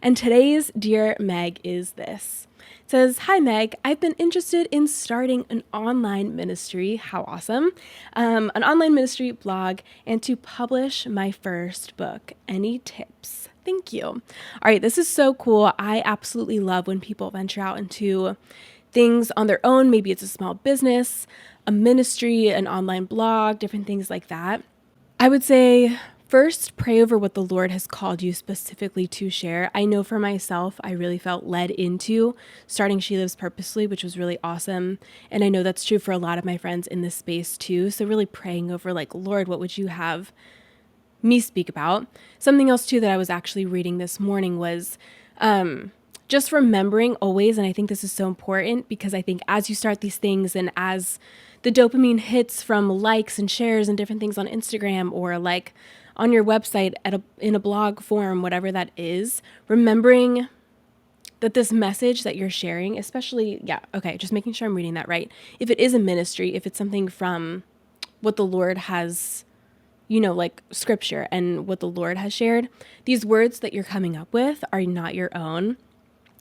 And today's Dear Meg is this. It says, "Hi Meg, I've been interested in starting an online ministry." How awesome. An online ministry blog and to publish my first book. Any tips? Thank you. All right, this is so cool. I absolutely love when people venture out into things on their own. Maybe it's a small business, a ministry, an online blog, different things like that. I would say first, pray over what the Lord has called you specifically to share. I know for myself, I really felt led into starting She Lives Purposely, which was really awesome. And I know that's true for a lot of my friends in this space too. So really praying over like, Lord, what would you have me speak about? Something else too that I was actually reading this morning was just remembering always, and I think this is so important because I think as you start these things and as the dopamine hits from likes and shares and different things on Instagram or like on your website in a blog form, whatever that is, remembering that this message that you're sharing, especially, just making sure I'm reading that right. If it is a ministry, if it's something from what the Lord has, like scripture and what the Lord has shared, these words that you're coming up with are not your own.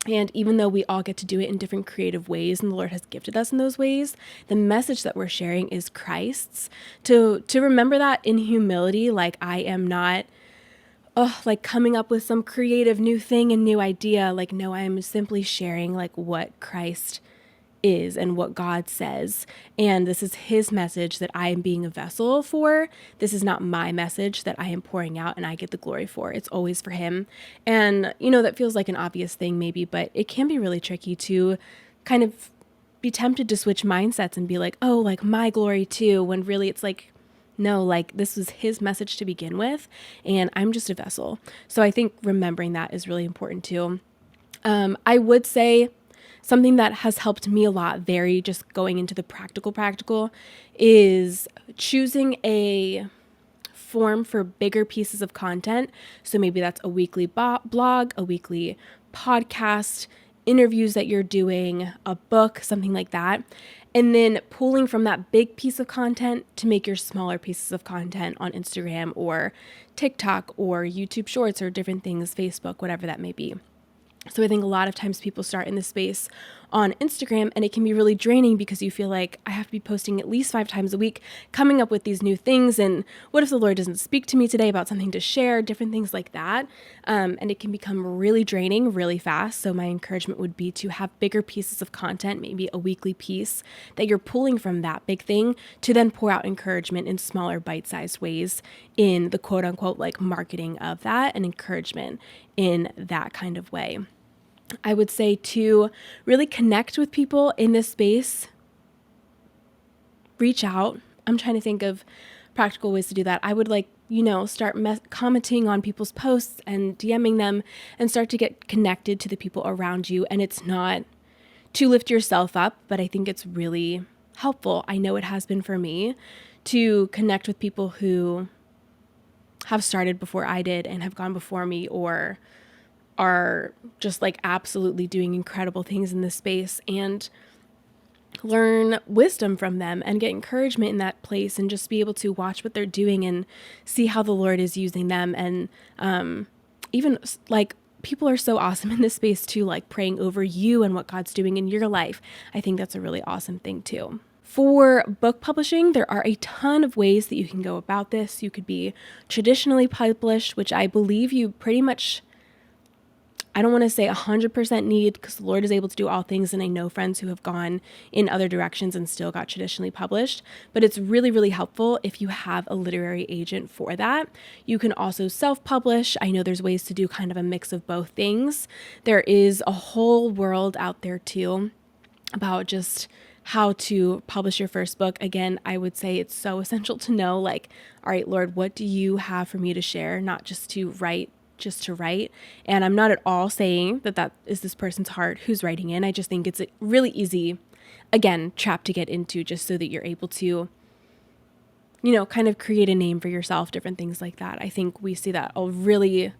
And even though we all get to do it in different creative ways, and the Lord has gifted us in those ways, the message that we're sharing is Christ's. To remember that in humility, like I am not, like coming up with some creative new thing and new idea. Like, no, I am simply sharing like what Christ is and what God says. And this is his message that I am being a vessel for. This is not my message that I am pouring out and I get the glory for. It's always for him. And, that feels like an obvious thing maybe, but it can be really tricky to kind of be tempted to switch mindsets and be like, oh, like my glory too, when really it's like, no, like this was his message to begin with, and I'm just a vessel. So I think remembering that is really important too. I would say something that has helped me a lot, very just going into the practical, is choosing a form for bigger pieces of content. So maybe that's a weekly blog, a weekly podcast, interviews that you're doing, a book, something like that. And then pulling from that big piece of content to make your smaller pieces of content on Instagram or TikTok or YouTube Shorts or different things, Facebook, whatever that may be. So I think a lot of times people start in this space on Instagram and it can be really draining because you feel like I have to be posting at least 5 times a week, coming up with these new things. And what if the Lord doesn't speak to me today about something to share, different things like that. And it can become really draining really fast. So my encouragement would be to have bigger pieces of content, maybe a weekly piece that you're pulling from that big thing to then pour out encouragement in smaller bite-sized ways in the quote unquote like marketing of that and encouragement in that kind of way. I would say to really connect with people in this space, reach out. I'm trying to think of practical ways to do that. I would start commenting on people's posts and DMing them and start to get connected to the people around you. And it's not to lift yourself up, but I think it's really helpful. I know it has been for me to connect with people who have started before I did and have gone before me or are just like absolutely doing incredible things in this space and learn wisdom from them and get encouragement in that place and just be able to watch what they're doing and see how the Lord is using them. And even like people are so awesome in this space too, like praying over you and what God's doing in your life. I think that's a really awesome thing too. For book publishing, there are a ton of ways that you can go about this. You could be traditionally published, which I believe you pretty much, I don't want to say 100% need because the Lord is able to do all things. And I know friends who have gone in other directions and still got traditionally published, but it's really, really helpful if you have a literary agent for that. You can also self-publish. I know there's ways to do kind of a mix of both things. There is a whole world out there too about just how to publish your first book. Again, I would say it's so essential to know like, all right, Lord, what do you have for me to share? Not just to write. And I'm not at all saying that is this person's heart who's writing in. I just think it's a really easy, again, trap to get into just so that you're able to, kind of create a name for yourself, different things like that. I think we see that really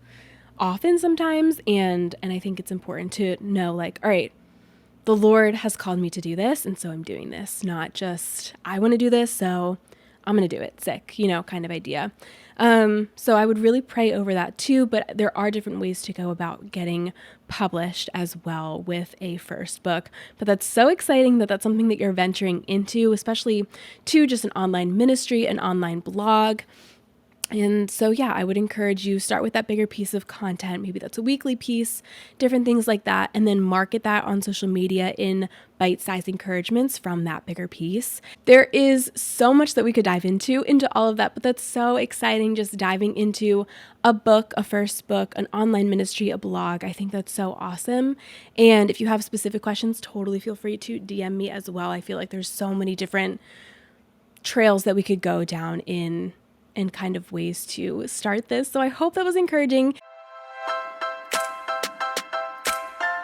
often sometimes. And I think it's important to know like, all right, the Lord has called me to do this. And so I'm doing this, not just I want to do this. So I'm going to do it, sick, kind of idea. So I would really pray over that too, but there are different ways to go about getting published as well with a first book. But that's so exciting that that's something that you're venturing into, especially to just an online ministry, an online blog. And so, yeah, I would encourage you start with that bigger piece of content. Maybe that's a weekly piece, different things like that, and then market that on social media in bite-sized encouragements from that bigger piece. There is so much that we could dive into all of that, but that's so exciting, just diving into a book, a first book, an online ministry, a blog. I think that's so awesome. And if you have specific questions, totally feel free to DM me as well. I feel like there's so many different trails that we could go down in and kind of ways to start this. So I hope that was encouraging.